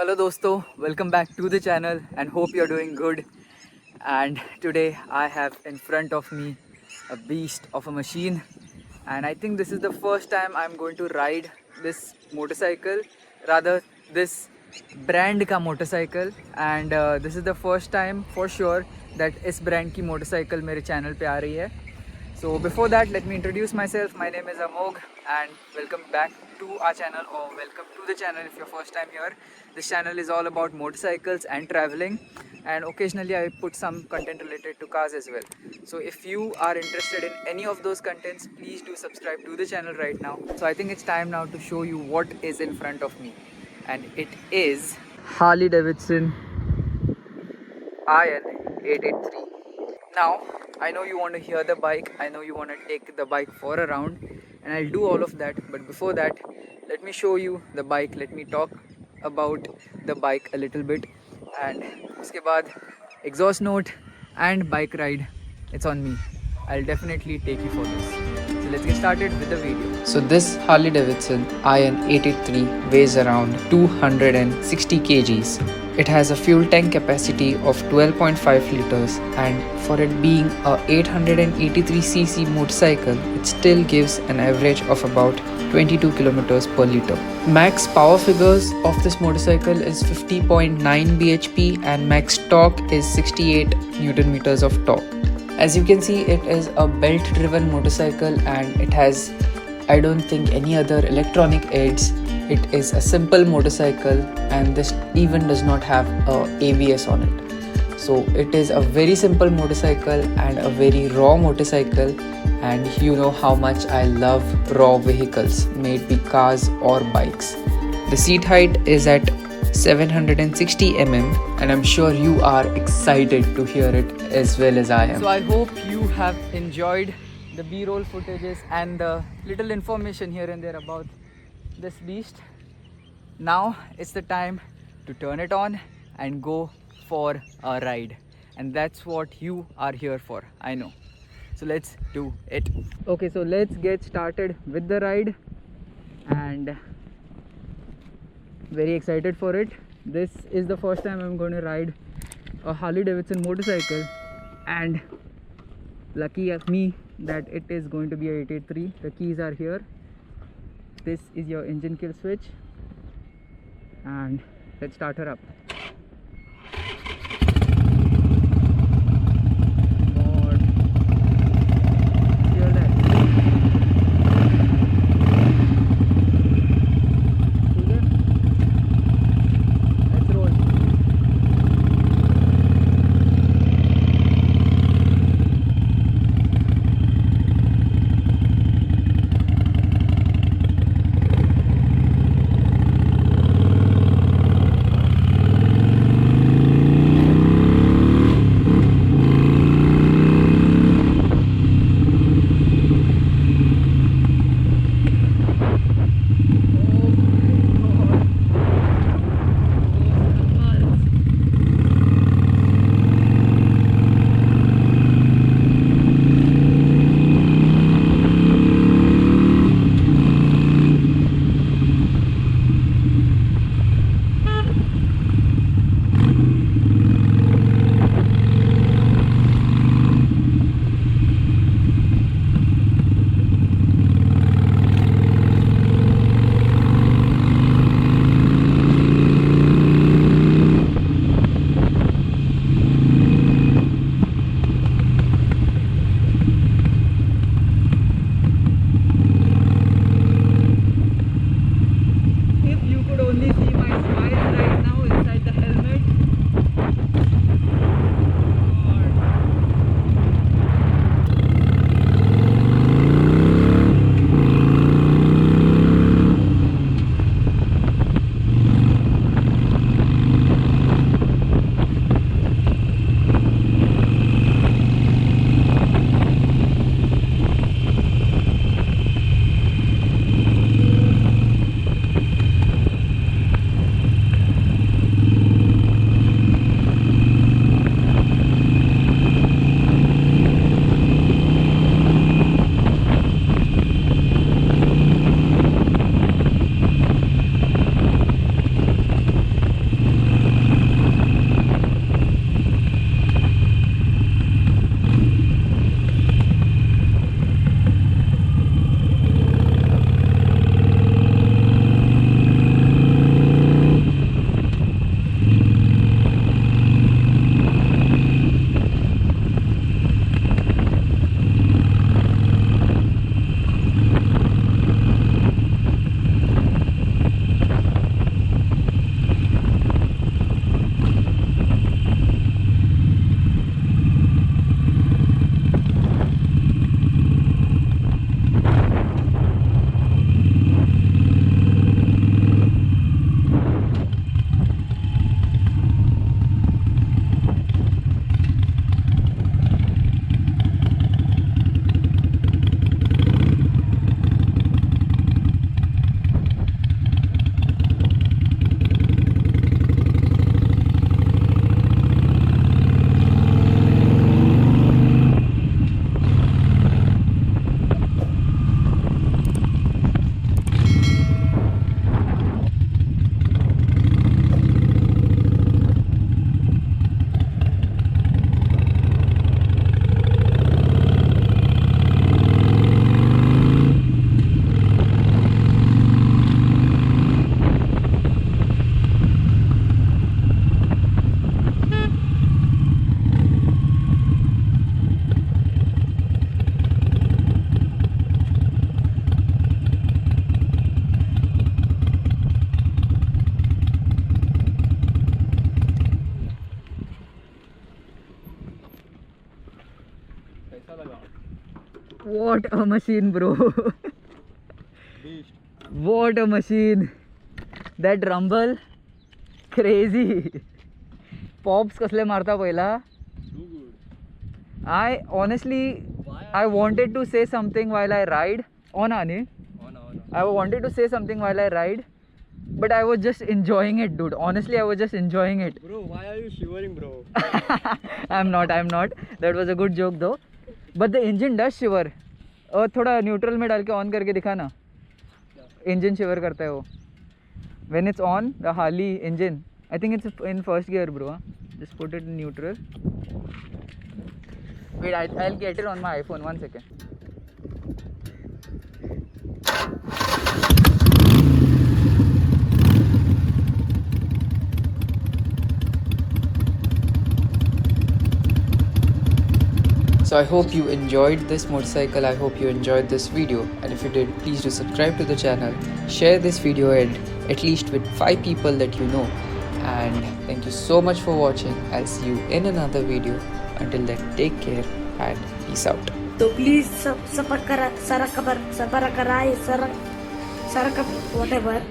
Hello dosto, welcome back to the channel and hope you're doing good. And today I have in front of me a beast of a machine, and I think this is the first time I'm going to ride this motorcycle, rather this brand ka motorcycle. And this is the first time for sure that इस brand की motorcycle मेरे channel पे आ रही है. So before that, let me introduce myself. My name is Amoghhh and welcome back to our channel, or welcome to the channel if you're first time here. This channel is all about motorcycles and traveling, and occasionally I put some content related to cars as well. So if you are interested in any of those contents, please do subscribe to the channel right now. So I think it's time now to show you what is in front of me, and it is Harley Davidson Iron883. Now, I know you want to hear the bike, I know you want to take the bike for a round, and I'll do all of that. But before that, let me show you the bike, let me talk about the bike a little bit, and uske baad exhaust note and bike ride, it's on me. I'll definitely take you for this. So let's get started with the video. So this Harley Davidson Iron883 weighs around 260 kgs. It has a fuel tank capacity of 12.5 liters, and for it being a 883cc motorcycle, it still gives an average of about 22 kilometers per liter. Max power figures of this motorcycle is 50.9 bhp and max torque is 68 newton meters of torque. As you can see, it is a belt driven motorcycle and it has, I don't think, any other electronic aids. It is a simple motorcycle and this even does not have a ABS on it. So it is a very simple motorcycle and a very raw motorcycle, and you know how much I love raw vehicles, may it be cars or bikes. The seat height is at 760 mm and I'm sure you are excited to hear it as well as I am. So I hope you have enjoyed the B-roll footages and the little information here and there about this beast. Now it's the time to turn it on and go for a ride, and that's what you are here for, I know. So let's do it. Okay, so let's get started with the ride, and very excited for it. This is the first time I'm going to ride a Harley Davidson motorcycle, and lucky of me that it is going to be a 883. The keys are here. This is your engine kill switch, and let's start her up. God. Hear that? Okay. Let's roll. What a machine, bro. Beast. What a machine. That rumble, crazy. Pops कसले मारता पहिला. Too good. I honestly, I wanted to say something while I ride. On Ani. On. I wanted to say something while I ride, but I was just enjoying it, dude. Honestly, I was just enjoying it. Bro, why are you shivering, bro? I'm not. That was a good joke though. But the engine does shiver. थोड़ा neutral में डाल के on करके दिखा ना. Engine shiver करता है वो. When it's on, the Harley engine, I think it's in first gear, bro. Just put it in neutral. Wait, I'll get it on my iPhone. 1 second. So I hope you enjoyed this motorcycle. I hope you enjoyed this video, and if you did, please do subscribe to the channel, share this video and at least with 5 people that you know, and thank you so much for watching. I'll see you in another video. Until then, take care and peace out. So please support whatever.